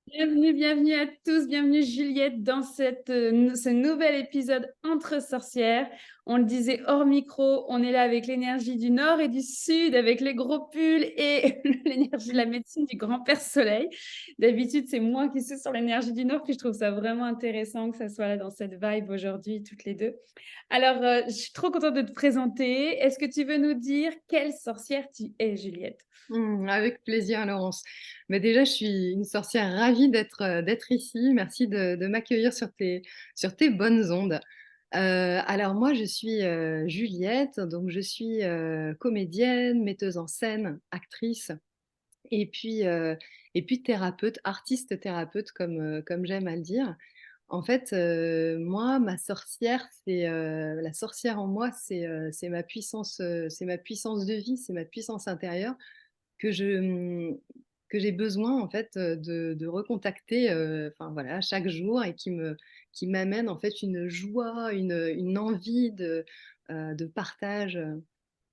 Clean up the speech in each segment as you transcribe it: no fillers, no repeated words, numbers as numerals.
Bienvenue, bienvenue à tous, bienvenue Juliette dans ce nouvel épisode Entre sorcières. On le disait hors micro, on est là avec l'énergie du nord et du sud, avec les gros pulls et l'énergie de la médecine du grand-père soleil. D'habitude, c'est moi qui suis sur l'énergie du nord, puis je trouve ça vraiment intéressant que ça soit là dans cette vibe aujourd'hui, toutes les deux. Alors, je suis trop contente de te présenter. Est-ce que tu veux nous dire quelle sorcière tu es, Juliette? Avec plaisir, Laurence. Mais déjà, je suis une sorcière ravie d'être ici. Merci de m'accueillir sur tes bonnes ondes. Alors moi, je suis Juliette, donc je suis comédienne, metteuse en scène, actrice, et puis, euh, et puis thérapeute, artiste thérapeute, comme j'aime à le dire. En fait, moi, ma sorcière, la sorcière en moi, c'est ma puissance de vie, c'est ma puissance intérieure que je, mmh, que j'ai besoin en fait, de recontacter, enfin voilà, chaque jour et qui m'amène en fait une joie, une envie de partage,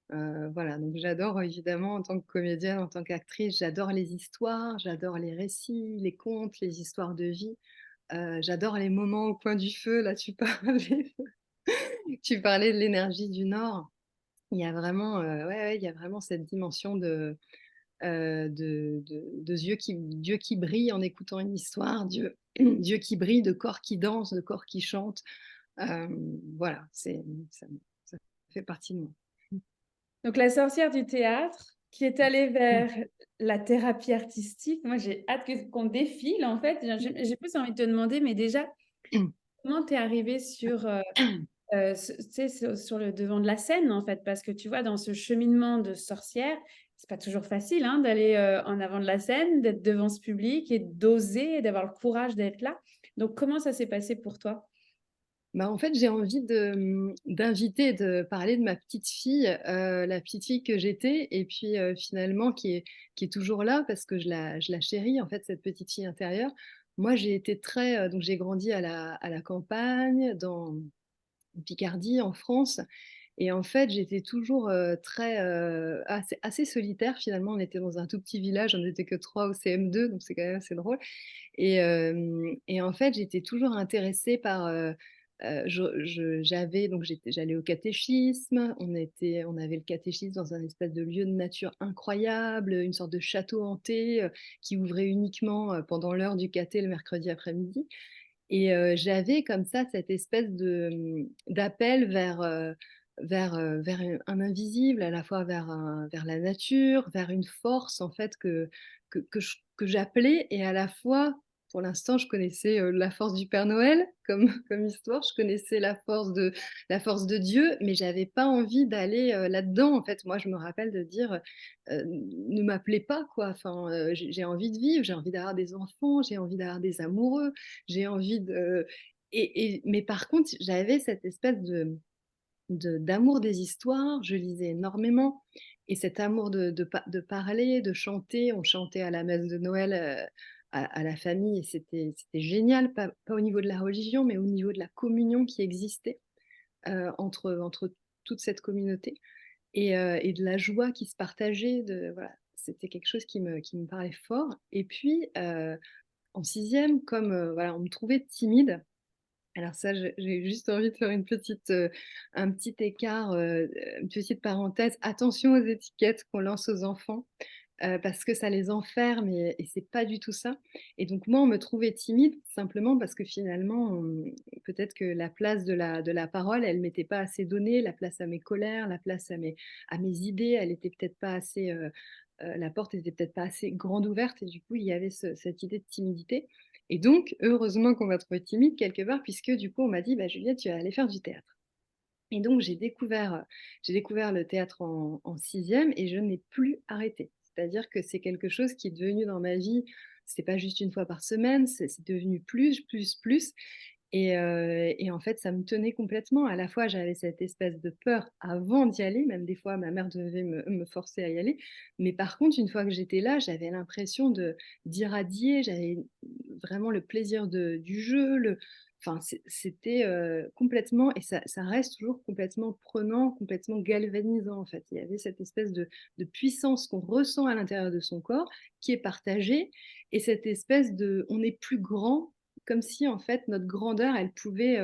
voilà. Donc j'adore évidemment en tant que comédienne, en tant qu'actrice, j'adore les histoires, j'adore les récits, les contes, les histoires de vie. J'adore les moments au coin du feu. Là, tu parlais de l'énergie du Nord. Il y a vraiment, ouais, ouais, il y a vraiment cette dimension de Dieu qui brille en écoutant une histoire, Dieu qui brille, de corps qui dansent, de corps qui chantent. Voilà, ça, ça fait partie de moi. Donc, la sorcière du théâtre qui est allée vers la thérapie artistique. Moi, j'ai hâte qu'on défile, en fait. J'ai plus envie de te demander, mais déjà, comment tu es arrivée tu sais, sur le devant de la scène, en fait? Parce que tu vois, dans ce cheminement de sorcière, c'est pas toujours facile hein, d'aller en avant de la scène, d'être devant ce public et d'oser, d'avoir le courage d'être là. Donc, comment ça s'est passé pour toi? Bah, en fait, j'ai envie d'inviter, de parler de ma petite fille, la petite fille que j'étais et puis, finalement qui est toujours là parce que je la chéris, en fait, cette petite fille intérieure. Moi, j'ai été très, donc j'ai grandi à la campagne, en Picardie, en France. Et en fait, j'étais toujours très assez solitaire finalement. On était dans un tout petit village, on n'était que trois au CM2, donc c'est quand même assez drôle. Et en fait, j'étais toujours intéressée par. J'avais donc j'allais au catéchisme. On avait le catéchisme dans un espèce de lieu de nature incroyable, une sorte de château hanté qui ouvrait uniquement pendant l'heure du caté le mercredi après-midi. Et j'avais comme ça cette espèce d'appel vers un invisible, à la fois vers la nature, vers une force en fait que j'appelais et à la fois, pour l'instant, je connaissais, la force du Père Noël comme comme histoire, je connaissais la force de Dieu, mais j'avais pas envie d'aller, là-dedans en fait. Moi, je me rappelle de dire, «Ne m'appelez pas quoi, enfin, j'ai envie de vivre, j'ai envie d'avoir des enfants, j'ai envie d'avoir des amoureux, j'ai envie de mais par contre, j'avais cette espèce d'amour des histoires, je lisais énormément et cet amour de parler, de chanter. On chantait à la messe de Noël, à la famille et c'était génial, pas au niveau de la religion, mais au niveau de la communion qui existait, entre toute cette communauté et de la joie qui se partageait, voilà, c'était quelque chose qui me parlait fort et puis, en sixième, comme, voilà, on me trouvait timide. Alors ça, j'ai juste envie de faire un petit écart, une petite parenthèse. Attention aux étiquettes qu'on lance aux enfants, parce que ça les enferme et c'est pas du tout ça. Et donc moi, on me trouvait timide simplement parce que finalement, peut-être que la place de la parole, elle m'était pas assez donnée, la place à mes colères, la place à mes idées, elle était peut-être pas assez, la porte était peut-être pas assez grande ouverte et du coup, il y avait cette idée de timidité. Et donc, heureusement qu'on m'a trouvée timide quelque part, puisque du coup, on m'a dit: «Bah, Juliette, tu vas aller faire du théâtre». Et donc, j'ai découvert le théâtre en 6 et je n'ai plus arrêté. C'est-à-dire que c'est quelque chose qui est devenu dans ma vie, c'est pas juste une fois par semaine, c'est devenu plus, plus, plus. Et en fait, ça me tenait complètement. À la fois, j'avais cette espèce de peur avant d'y aller, même des fois, ma mère devait me forcer à y aller. Mais par contre, une fois que j'étais là, j'avais l'impression d'irradier, j'avais vraiment le plaisir du jeu, enfin, c'était complètement, et ça reste toujours complètement prenant, complètement galvanisant en fait. Il y avait cette espèce de puissance qu'on ressent à l'intérieur de son corps, qui est partagée, et cette espèce on est plus grand, comme si en fait notre grandeur, elle pouvait,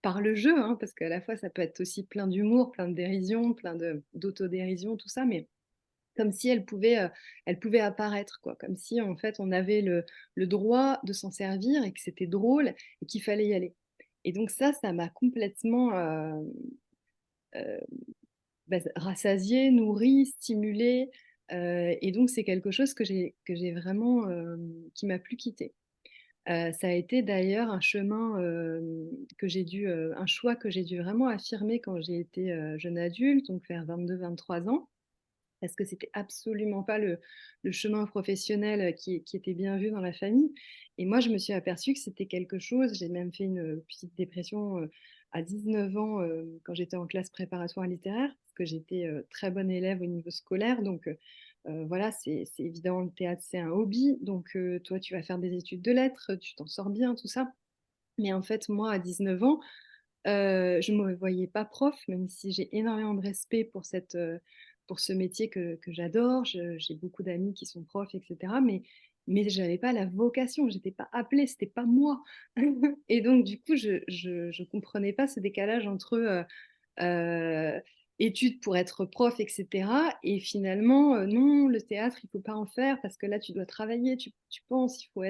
par le jeu, hein, parce qu'à la fois ça peut être aussi plein d'humour, plein de dérision, plein d'autodérision, tout ça, mais comme si elle pouvait apparaître quoi, comme si en fait on avait le droit de s'en servir et que c'était drôle et qu'il fallait y aller. Et donc ça m'a complètement, heu, rassasiée, nourrie, stimulée, et donc c'est quelque chose que j'ai vraiment, qui m'a plus quittée. Ça a été d'ailleurs un chemin, un choix que j'ai dû vraiment affirmer quand j'ai été, jeune adulte, donc vers 22-23 ans. Parce que c'était absolument pas le chemin professionnel qui était bien vu dans la famille, et moi, je me suis aperçue que c'était quelque chose. J'ai même fait une petite dépression, à 19 ans, quand j'étais en classe préparatoire littéraire, parce que j'étais, très bonne élève au niveau scolaire, donc voilà, c'est évident, le théâtre, c'est un hobby, donc toi, tu vas faire des études de lettres, tu t'en sors bien, tout ça. Mais en fait, moi, à 19 ans, je ne me voyais pas prof, même si j'ai énormément de respect pour ce métier que j'adore. J'ai beaucoup d'amis qui sont profs, et cetera, mais je n'avais pas la vocation, j'étais pas appelée, c'était pas moi. Et donc du coup, je comprenais pas ce décalage entre, études pour être prof, et cetera, et finalement, non, le théâtre, il faut pas en faire parce que là, tu dois travailler, tu penses, faut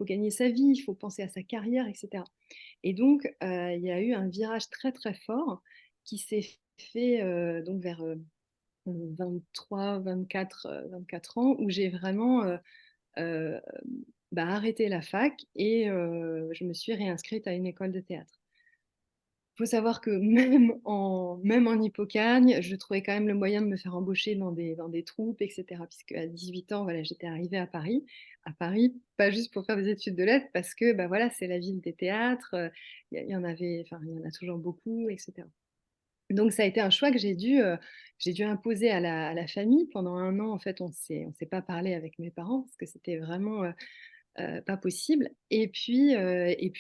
gagner sa vie, il faut penser à sa carrière, et cetera. Et donc, il y a eu un virage très, très fort qui s'est fait, donc vers, 23-24 ans, où j'ai vraiment, heu, arrêté la fac, et je me suis réinscrite à une école de théâtre. Il faut savoir que même en Hippocagne, je trouvais quand même le moyen de me faire embaucher dans des troupes, et cetera. Puisqu'à 18 ans, voilà, j'étais arrivée à Paris. À Paris, pas juste pour faire des études de lettres, parce que, bah, voilà, c'est la ville des théâtres, il y en avait, enfin, il y en a toujours beaucoup, et cetera. Donc ça a été un choix que j'ai dû imposer à la famille. Pendant un an, en fait, on s'est pas parlé avec mes parents parce que c'était vraiment, pas possible, et puis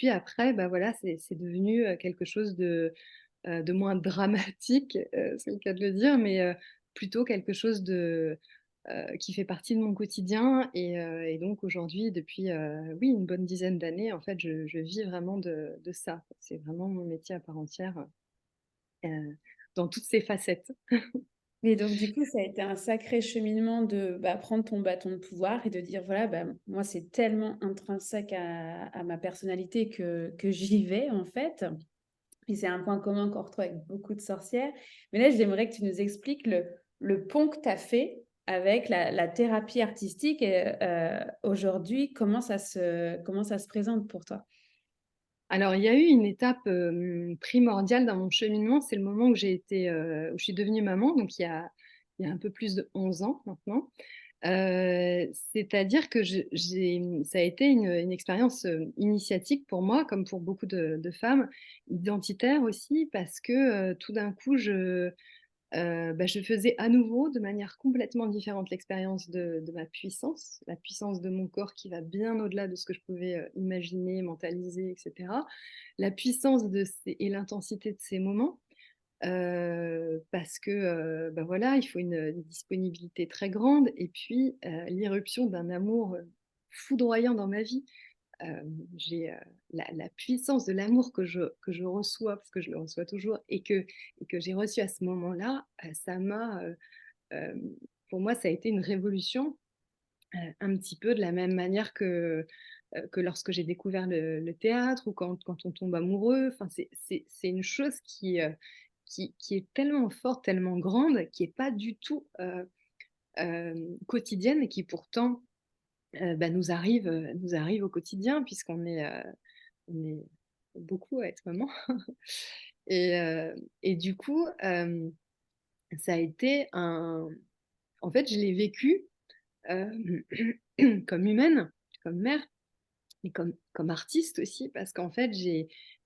après, bah, voilà, c'est devenu, quelque chose de moins dramatique, c'est le cas de le dire, mais plutôt quelque chose qui fait partie de mon quotidien, et donc aujourd'hui, depuis, oui, une bonne dizaine d'années, en fait, je vis vraiment de ça. C'est vraiment mon métier à part entière, dans toutes ses facettes. Et donc, du coup, ça a été un sacré cheminement de prendre ton bâton de pouvoir et de dire, voilà, moi, c'est tellement intrinsèque à ma personnalité que j'y vais, en fait. Et c'est un point commun qu'on retrouve avec beaucoup de sorcières. Mais là, j'aimerais que tu nous expliques le pont que tu as fait avec la thérapie artistique et aujourd'hui, comment ça se présente pour toi? Alors, il y a eu une étape, primordiale dans mon cheminement, c'est le moment où je suis devenue maman, donc il y a un peu plus de 11 ans maintenant. C'est-à-dire que ça a été une expérience, initiatique pour moi, comme pour beaucoup de femmes, identitaire aussi, parce que, tout d'un coup, je faisais à nouveau, de manière complètement différente, l'expérience de ma puissance, la puissance de mon corps qui va bien au-delà de ce que je pouvais, imaginer, mentaliser, et cetera. La puissance et l'intensité de ces moments, parce que, voilà, il faut une disponibilité très grande, et puis, l'irruption d'un amour, foudroyant dans ma vie. J'ai, la puissance de l'amour que je reçois, parce que je le reçois toujours, et que j'ai reçu à ce moment-là, ça m'a, pour moi, ça a été une révolution, un petit peu de la même manière que lorsque j'ai découvert le théâtre, ou quand on tombe amoureux. Enfin, c'est une chose qui est tellement forte, tellement grande, qui est pas du tout, quotidienne, et qui pourtant, nous arrive au quotidien, puisqu'on est beaucoup à être maman. Et du coup, ça a été en fait, je l'ai vécu, hem, comme humaine, comme mère, et comme artiste aussi, parce qu'en fait,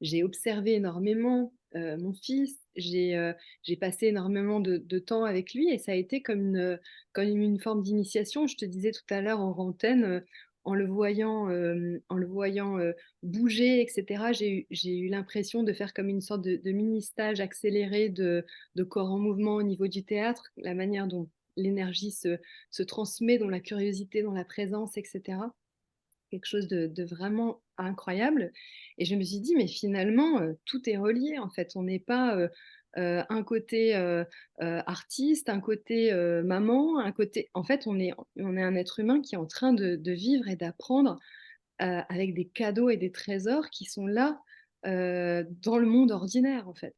j'ai observé énormément, mon fils. J'ai passé énormément de temps avec lui, et ça a été comme une forme d'initiation. Je te disais tout à l'heure en antenne, en le voyant bouger, etc., j'ai eu l'impression de faire comme une sorte de mini stage accéléré de corps en mouvement au niveau du théâtre, la manière dont l'énergie se transmet, dont la curiosité, dont la présence, etc. Quelque chose de vraiment incroyable. Et je me suis dit, mais finalement, tout est relié en fait. On n'est pas un côté artiste, un côté maman, un côté. En fait, on est un être humain qui est en train de vivre et d'apprendre avec des cadeaux et des trésors qui sont là dans le monde ordinaire en fait.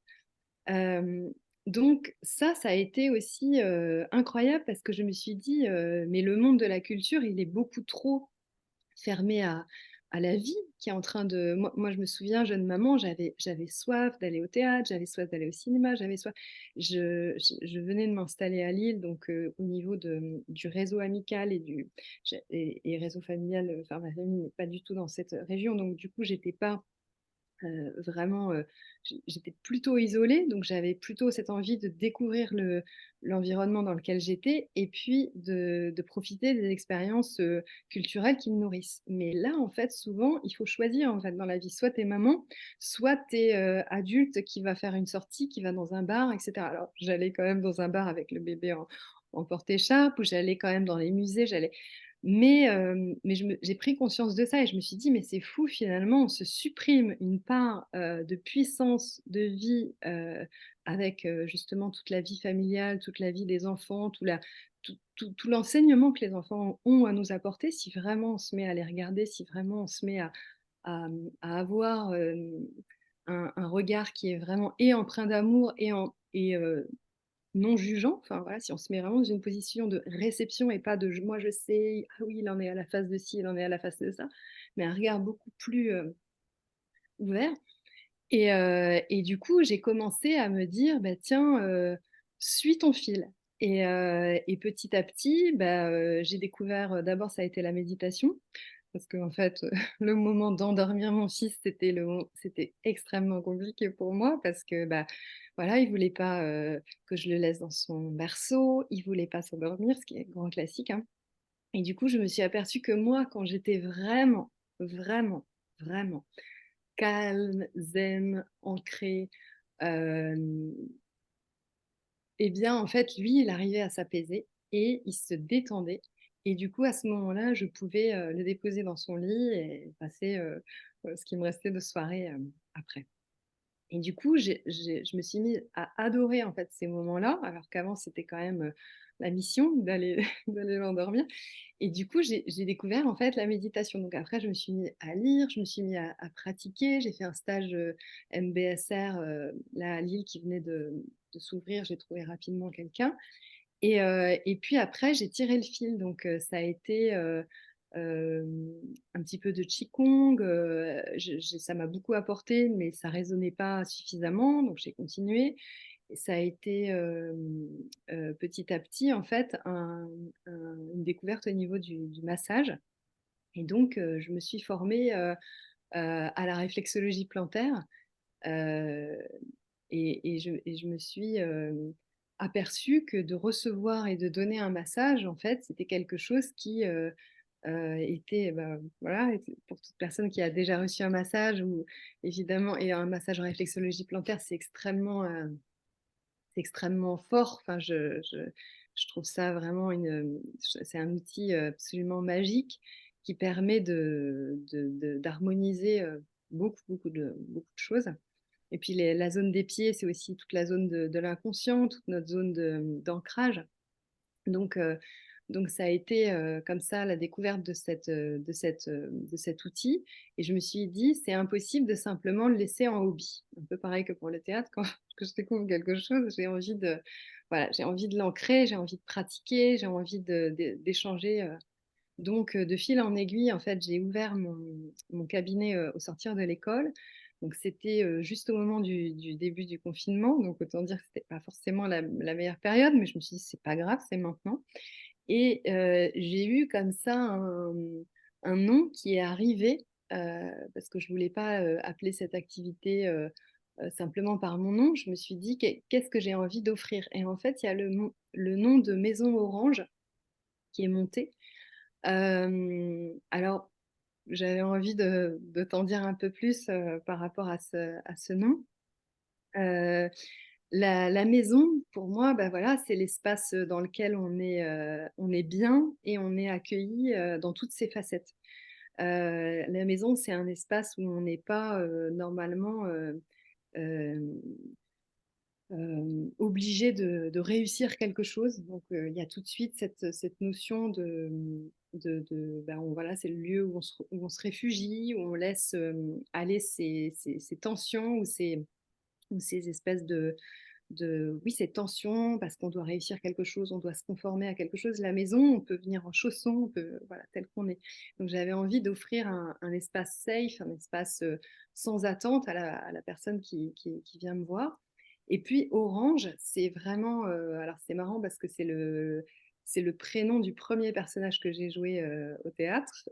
Euh, donc ça a été aussi incroyable parce que je me suis dit, mais le monde de la culture, il est beaucoup trop fermée à la vie qui est en train de... Moi, je me souviens, jeune maman, j'avais soif d'aller au théâtre, j'avais soif d'aller au cinéma, j'avais soif... Je venais de m'installer à Lille, donc au niveau du réseau amical et réseau familial, enfin ma famille n'est pas du tout dans cette région, donc du coup, j'étais pas vraiment, j'étais plutôt isolée, donc j'avais plutôt cette envie de découvrir l'environnement dans lequel j'étais et puis de profiter des expériences culturelles qui me nourrissent. Mais là, en fait, souvent, il faut choisir en fait, dans la vie. Soit tu es maman, soit tu es adulte qui va faire une sortie, qui va dans un bar, etc. Alors, j'allais quand même dans un bar avec le bébé en porte-écharpe, ou j'allais quand même dans les musées, j'allais... Mais j'ai pris conscience de ça et je me suis dit, mais c'est fou, finalement, on se supprime une part de puissance de vie avec justement toute la vie familiale, toute la vie des enfants, tout l'enseignement que les enfants ont à nous apporter, si vraiment on se met à les regarder, si vraiment on se met à avoir un regard qui est vraiment et empreint d'amour et non jugeant, enfin voilà, si on se met vraiment dans une position de réception et pas de moi je sais, ah oui, il en est à la face de ci, il en est à la face de ça, mais un regard beaucoup plus ouvert. Et du coup, j'ai commencé à me dire, bah, tiens, suis ton fil. Et petit à petit, bah, j'ai découvert, d'abord, ça a été la méditation, parce qu'en fait, le moment d'endormir mon fils, c'était extrêmement compliqué pour moi, parce que bah, voilà, il voulait pas que je le laisse dans son berceau, il voulait pas s'endormir, ce qui est grand classique, hein. Et du coup, je me suis aperçue que moi, quand j'étais vraiment, vraiment, vraiment calme, zen, ancré, euh, eh bien, en fait, lui, il arrivait à s'apaiser et il se détendait. Et du coup, à ce moment-là, je pouvais le déposer dans son lit et passer ce qui me restait de soirée après. Et du coup, je me suis mise à adorer en fait ces moments-là, alors qu'avant c'était quand même la mission d'aller d'aller l'endormir. Et du coup, j'ai découvert en fait la méditation. Donc après, je me suis mise à lire, je me suis mise à pratiquer. J'ai fait un stage MBSR là à Lille qui venait de s'ouvrir. J'ai trouvé rapidement quelqu'un. Et puis après, j'ai tiré le fil. Donc ça a été euh, un petit peu de Qigong. Ça m'a beaucoup apporté, mais ça résonnait pas suffisamment, donc j'ai continué. Et ça a été petit à petit, en fait, une découverte au niveau du massage. Et donc, je me suis formée à la réflexologie plantaire. euh, et je me suis aperçue que de recevoir et de donner un massage, en fait, c'était quelque chose qui était, bah, voilà, pour toute personne qui a déjà reçu un massage, ou évidemment, et un massage en réflexologie plantaire, c'est extrêmement fort. Enfin, je trouve ça vraiment c'est un outil absolument magique qui permet d'harmoniser beaucoup de choses. Et puis la zone des pieds, c'est aussi toute la zone de l'inconscient, toute notre zone d'ancrage. Donc, donc ça a été comme ça la découverte de cet outil. Et je me suis dit, c'est impossible de simplement le laisser en hobby. Un peu pareil que pour le théâtre, quand que je découvre quelque chose, voilà, j'ai envie de l'ancrer, j'ai envie de pratiquer, j'ai envie d'échanger. Donc, de fil en aiguille, en fait, j'ai ouvert mon cabinet au sortir de l'école. Donc, c'était juste au moment du début du confinement. Donc, autant dire que c'était pas forcément la meilleure période, mais je me suis dit, c'est pas grave, c'est maintenant. Et j'ai eu comme ça un nom qui est arrivé parce que je voulais pas appeler cette activité simplement par mon nom. Je me suis dit, qu'est-ce que j'ai envie d'offrir? Et en fait, il y a le nom de Maison Orange qui est monté. Alors, j'avais envie de t'en dire un peu plus par rapport à ce nom. Euh, la maison, pour moi, bah voilà, c'est l'espace dans lequel on est bien et on est accueilli dans toutes ses facettes. La maison, c'est un espace où on n'est pas normalement euh, obligé de réussir quelque chose. Donc, il y a tout de suite cette notion voilà, c'est le lieu où on se réfugie, où on laisse aller ces tensions ou ces espèces oui, ces tensions parce qu'on doit réussir quelque chose, on doit se conformer à quelque chose. La maison, on peut venir en chaussons, on peut, voilà, tel qu'on est. Donc, j'avais envie d'offrir un espace safe, un espace sans attente à la personne qui vient me voir. Et puis, Orange, c'est vraiment. Alors, c'est marrant parce que c'est le prénom du premier personnage que j'ai joué au théâtre.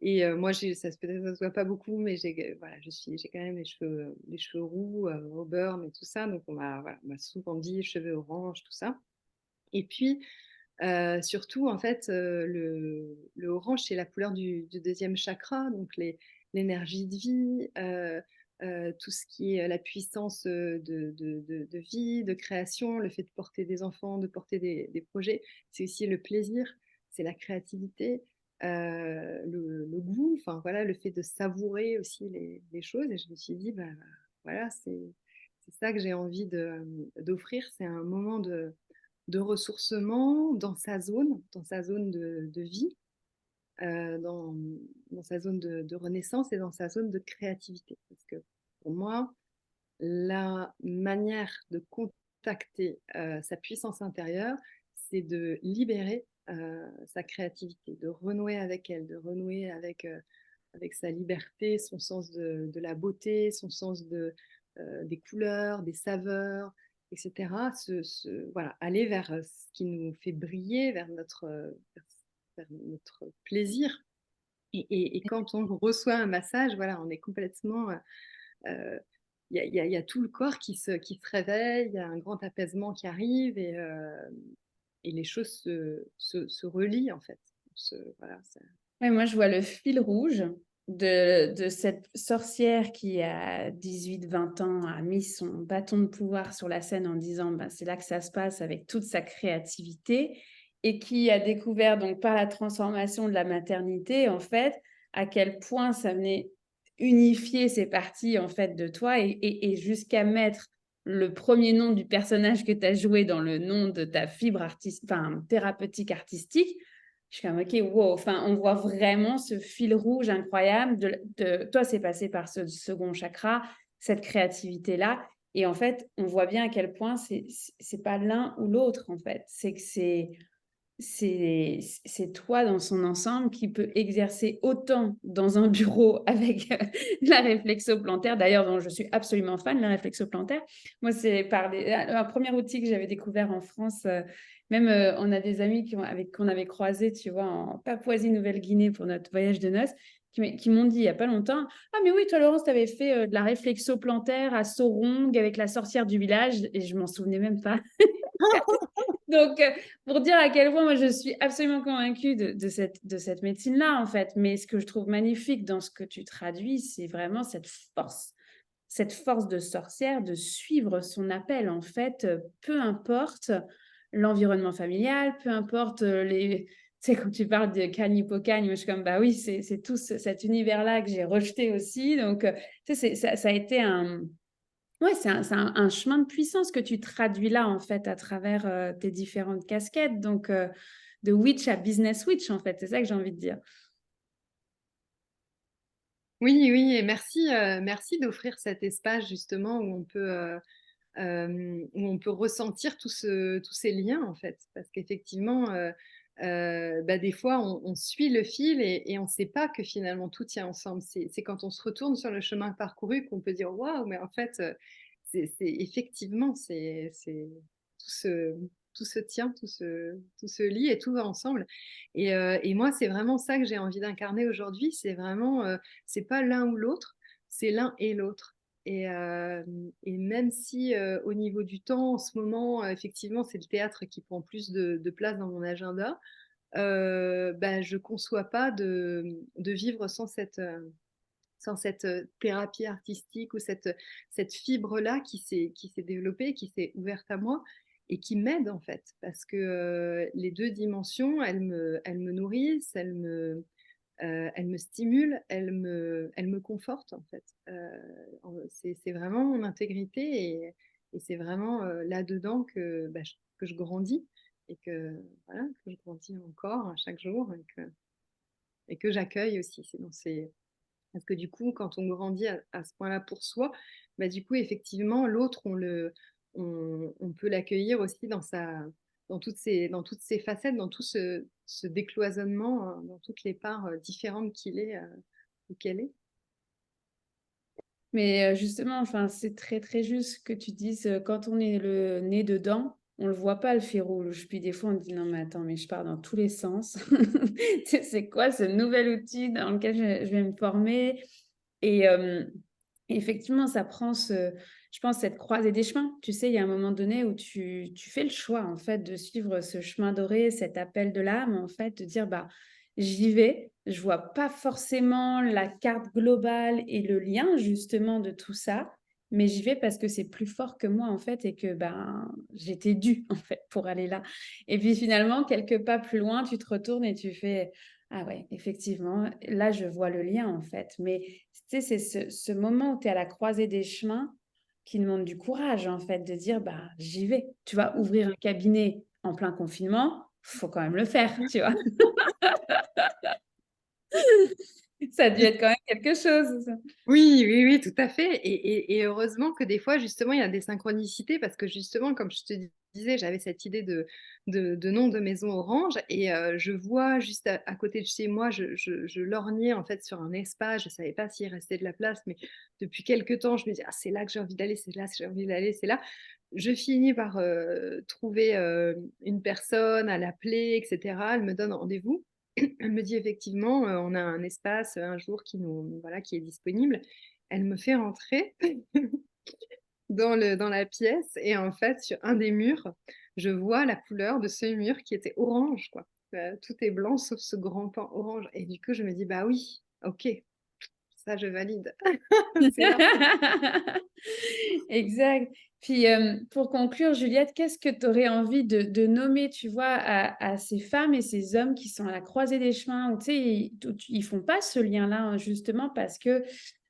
Et moi, peut-être ça se voit pas beaucoup, mais voilà, j'ai quand même les cheveux roux, au beurre et tout ça. Donc, on m'a souvent dit cheveux orange, tout ça. Et puis, surtout, en fait, le orange, c'est la couleur du deuxième chakra, donc l'énergie de vie, tout ce qui est la puissance de vie, de création, le fait de porter des enfants, de porter des projets. C'est aussi le plaisir, c'est la créativité, le goût, enfin voilà, le fait de savourer aussi les choses. Et je me suis dit, bah, voilà, c'est ça que j'ai envie d'offrir. C'est un moment de ressourcement dans sa zone de vie, dans sa zone de renaissance et dans sa zone de créativité. Parce que pour moi, la manière de contacter sa puissance intérieure, c'est de libérer sa créativité, de renouer avec elle, de renouer avec sa liberté, son sens de la beauté, son sens des couleurs, des saveurs, etc. Voilà, aller vers ce qui nous fait briller, vers notre plaisir. Et quand on reçoit un massage, voilà, on est complètement... il y a tout le corps qui se réveille, il y a un grand apaisement qui arrive et les choses se relient en fait. Voilà, Ouais, moi, je vois le fil rouge de cette sorcière qui, à 18-20 ans, a mis son bâton de pouvoir sur la scène en disant ben, c'est là que ça se passe avec toute sa créativité et qui a découvert donc par la transformation de la maternité, en fait, à quel point ça venait unifier ces parties en fait de toi et jusqu'à mettre le premier nom du personnage que tu as joué dans le nom de ta fibre thérapeutique artistique. Je suis comme, OK, wow. Enfin, on voit vraiment ce fil rouge incroyable. Toi, c'est passé par ce second chakra, cette créativité-là. Et en fait, on voit bien à quel point c'est pas l'un ou l'autre, en fait. C'est que c'est toi dans son ensemble qui peut exercer autant dans un bureau avec la réflexo-plantaire, d'ailleurs, dont je suis absolument fan, la réflexo-plantaire. Moi, c'est un premier outil que j'avais découvert en France. Même, on a des amis qu'on avait croisés, tu vois, en Papouasie-Nouvelle-Guinée pour notre voyage de noces, qui m'ont dit il n'y a pas longtemps, ah mais oui, toi Laurence, tu avais fait de la réflexo-plantaire à Sorong avec la sorcière du village, et je m'en souvenais même pas. Donc, pour dire à quel point moi je suis absolument convaincue de cette médecine-là, en fait. Mais ce que je trouve magnifique dans ce que tu traduis, c'est vraiment cette force de sorcière de suivre son appel, en fait, peu importe l'environnement familial, peu importe les. Tu sais, quand tu parles de Cagne Hippocagne, moi je suis comme, bah oui, c'est tout cet univers-là que j'ai rejeté aussi. Donc, tu sais, ça a été un. Ouais, c'est un chemin de puissance que tu traduis là, en fait, à travers tes différentes casquettes. Donc, de witch à business witch, en fait, c'est ça que j'ai envie de dire. oui, oui, et merci d'offrir cet espace justement où on peut ressentir tous ces liens en fait, parce qu'effectivement, bah, des fois, on suit le fil et on ne sait pas que finalement tout tient ensemble. C'est quand on se retourne sur le chemin parcouru qu'on peut dire waouh, mais en fait, effectivement, tout se, tout se tient, tout se lie et tout va ensemble. Et moi, c'est vraiment ça que j'ai envie d'incarner aujourd'hui. C'est vraiment, c'est pas l'un ou l'autre, c'est l'un et l'autre. Et même si au niveau du temps, en ce moment, effectivement, c'est le théâtre qui prend plus de place dans mon agenda, je conçois pas de vivre sans cette thérapie artistique ou cette fibre-là qui s'est développée, qui s'est ouverte à moi et qui m'aide en fait. Parce que les deux dimensions, elles me nourrissent, elles me stimulent, elles me confortent en fait. C'est vraiment mon intégrité et c'est vraiment là-dedans que je grandis et que, voilà, que je grandis encore à chaque jour et que j'accueille aussi. Parce que du coup, quand on grandit à ce point-là pour soi, du coup, effectivement, l'autre, on peut l'accueillir aussi dans toutes ses facettes, dans tout ce décloisonnement, dans toutes les parts différentes qu'il est ou qu'elle est. Mais justement, enfin, c'est très, très juste que tu dises, quand on est le nez dedans, on le voit pas le fil rouge. Puis des fois, on dit: «Non, mais attends, mais je pars dans tous les sens. C'est quoi ce nouvel outil dans lequel je vais me former?» Et effectivement, ça prend je pense, cette croisée des chemins. Tu sais, il y a un moment donné où tu fais le choix, en fait, de suivre ce chemin doré, cet appel de l'âme, en fait, de dire: «Bah, j'y vais». Je vois pas forcément la carte globale et le lien, justement, de tout ça, mais j'y vais parce que c'est plus fort que moi, en fait, et que, ben, j'étais due, en fait, pour aller là. Et puis, finalement, quelques pas plus loin, tu te retournes et tu fais: «Ah ouais, effectivement, là, je vois le lien, en fait». Mais tu sais, c'est ce moment où tu es à la croisée des chemins qui demande du courage, en fait, de dire: «Bah, j'y vais». Tu vois, ouvrir un cabinet en plein confinement, faut quand même le faire, tu vois? Ça a dû être quand même quelque chose, ça. Oui, oui, oui, tout à fait et heureusement que des fois, justement, il y a des synchronicités parce que justement, comme je te disais, j'avais cette idée de nom de maison orange et je vois juste à côté de chez moi, je lorgnais en fait sur un espace, je savais pas s'il restait de la place, mais depuis quelque temps, je me dis: «Ah, c'est là que j'ai envie d'aller, c'est là que j'ai envie d'aller, c'est là». Je finis par, trouver, une personne, à l'appeler et cetera. Elle me donne rendez-vous. Elle me dit: «Effectivement, on a un espace, un jour voilà, qui est disponible». Elle me fait rentrer dans la pièce et en fait, sur un des murs, je vois la couleur de ce mur qui était orange, quoi. Tout est blanc sauf ce grand pan orange et du coup, je me dis: «Bah oui, OK, ça je valide». C'est là. Exact. Puis, pour conclure, Juliette, qu'est-ce que tu aurais envie de nommer, tu vois, à ces femmes et ces hommes qui sont à la croisée des chemins où, tu sais, ils font pas ce lien-là, hein, justement parce que,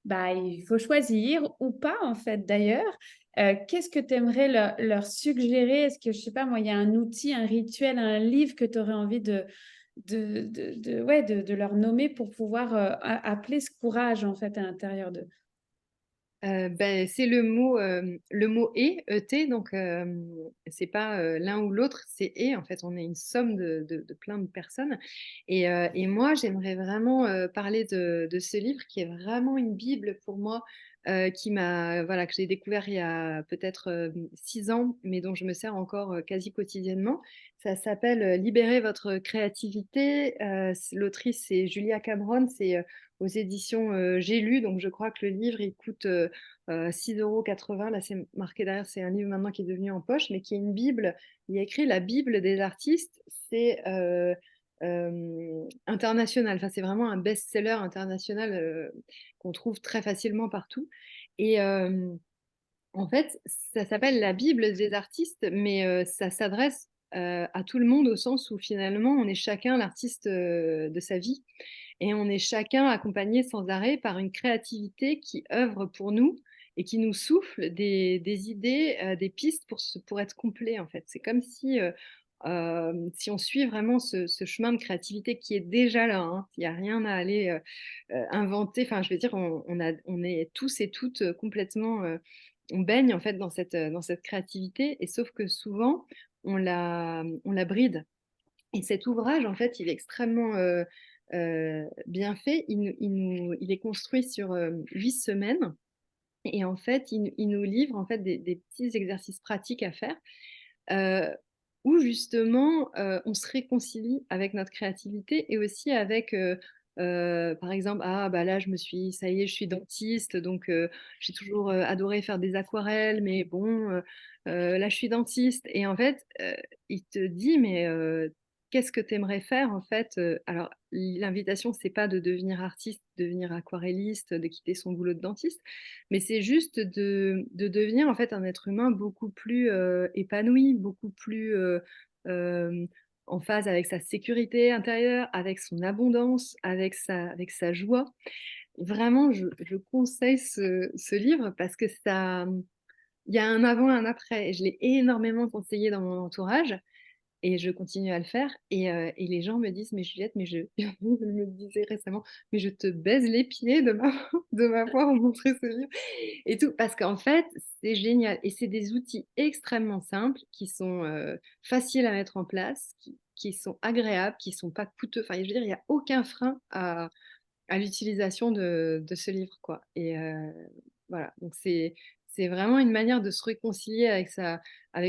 bah, il faut choisir ou pas, en fait, d'ailleurs. Qu'est-ce que tu aimerais leur suggérer? Est-ce que, je sais pas moi, il y a un outil, un rituel, un livre que tu aurais envie de leur nommer pour pouvoir, appeler ce courage, en fait, à l'intérieur d'eux? C'est le mot «et», E-T, donc c'est pas, l'un ou l'autre, c'est «et», en fait, on est une somme de plein de personnes et moi, j'aimerais vraiment, parler de ce livre qui est vraiment une bible pour moi, voilà, que j'ai découvert il y a peut-être, 6 ans, mais dont je me sers encore, quasi quotidiennement. Ça s'appelle, «Libérez votre créativité», l'autrice, c'est Julia Cameron, c'est, aux éditions, J'ai lu, donc je crois que le livre, il coûte, 6,80 €. Là, c'est marqué derrière, c'est un livre maintenant qui est devenu en poche, mais qui est une bible. Il y a écrit la Bible des artistes. C'est, international. Enfin, c'est vraiment un best-seller international, qu'on trouve très facilement partout et en fait, ça s'appelle la Bible des artistes, mais ça s'adresse, à tout le monde au sens où finalement on est chacun l'artiste, de sa vie et on est chacun accompagné sans arrêt par une créativité qui œuvre pour nous et qui nous souffle des idées, des pistes pour être complet en fait. C'est comme si, si on suit vraiment ce chemin de créativité qui est déjà là, hein, il y a rien à aller, inventer. Enfin, je veux dire, on est tous et toutes, complètement, on baigne en fait dans cette créativité et sauf que souvent on la bride et cet ouvrage en fait, il est extrêmement, bien fait. Il est construit sur, 8 semaines et en fait, il nous livre en fait des petits exercices pratiques à faire, heu, où justement, on se réconcilie avec notre créativité et aussi avec, par exemple: «Ah bah là, ça y est, je suis dentiste, donc j'ai toujours, adoré faire des aquarelles, mais bon, là, je suis dentiste» et en fait, il te dit: «Mais qu'est-ce que tu aimerais faire en fait? Alors l'invitation, c'est pas de devenir artiste, de devenir aquarelliste, de quitter son boulot de dentiste, mais c'est juste de devenir en fait un être humain beaucoup plus, épanoui, beaucoup plus, hem, en phase avec sa sécurité intérieure, avec son abondance, avec sa joie. Vraiment, je conseille ce livre parce que ça, il y a un avant et un après et je l'ai énormément conseillé dans mon entourage et je continue à le faire et les gens me disent: «Mais Juliette, mais je» ils me disaient récemment: «Mais je te baise les pieds de m'avoir montré ce livre» et tout. Parce qu'en fait, c'est génial et c'est des outils extrêmement simples qui sont, faciles à mettre en place, qui sont agréables, qui sont pas coûteux. Enfin, je veux dire, il y a aucun frein à l'utilisation de ce livre, quoi et voilà. Donc c'est vraiment une manière de se réconcilier avec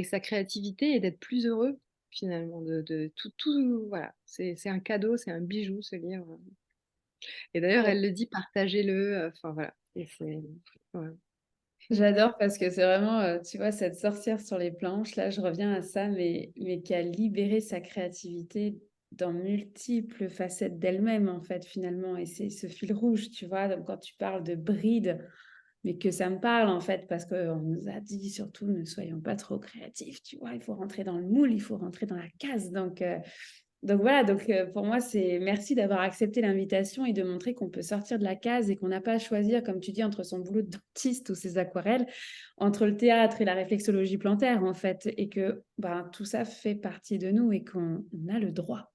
sa créativité et d'être plus heureux finalement de tout voilà, c'est un cadeau, c'est un bijou ce livre, et d'ailleurs elle le dit: «Partagez-le», enfin voilà et c'est voilà. J'adore parce que c'est vraiment, tu vois, cette sorcière sur les planches, là, je reviens à ça, mais qui a libéré sa créativité dans multiples facettes d'elle-même, en fait, finalement. Et c'est ce fil rouge, tu vois. Donc, quand tu parles de bride, mais que ça me parle, en fait, parce qu'on nous a dit surtout, ne soyons pas trop créatifs, tu vois. Il faut rentrer dans le moule, il faut rentrer dans la case. Donc voilà, pour moi, c'est merci d'avoir accepté l'invitation et de montrer qu'on peut sortir de la case et qu'on n'a pas à choisir, comme tu dis, entre son boulot de dentiste ou ses aquarelles, entre le théâtre et la réflexologie plantaire, en fait, et que ben, tout ça fait partie de nous et qu'on a le droit.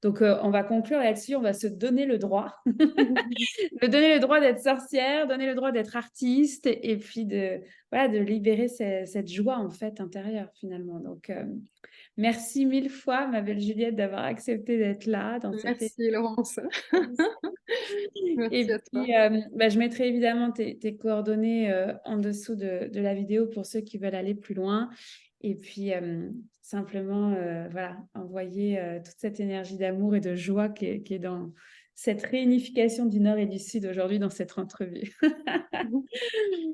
Donc, on va conclure là-dessus, on va se donner le droit, donner le droit d'être sorcière, donner le droit d'être artiste et puis voilà, de libérer cette joie, en fait, intérieure, finalement. Donc, merci mille fois, ma belle Juliette, d'avoir accepté d'être là dans cette Merci Laurence. Merci et à toi. puis, bah, je mettrai évidemment tes coordonnées en dessous de la vidéo pour ceux qui veulent aller plus loin. Et puis, simplement, voilà, envoyer toute cette énergie d'amour et de joie qui est dans cette réunification du Nord et du Sud aujourd'hui dans cette entrevue.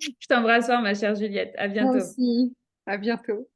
Je t'embrasse fort, ma chère Juliette. À Moi bientôt. aussi. À bientôt.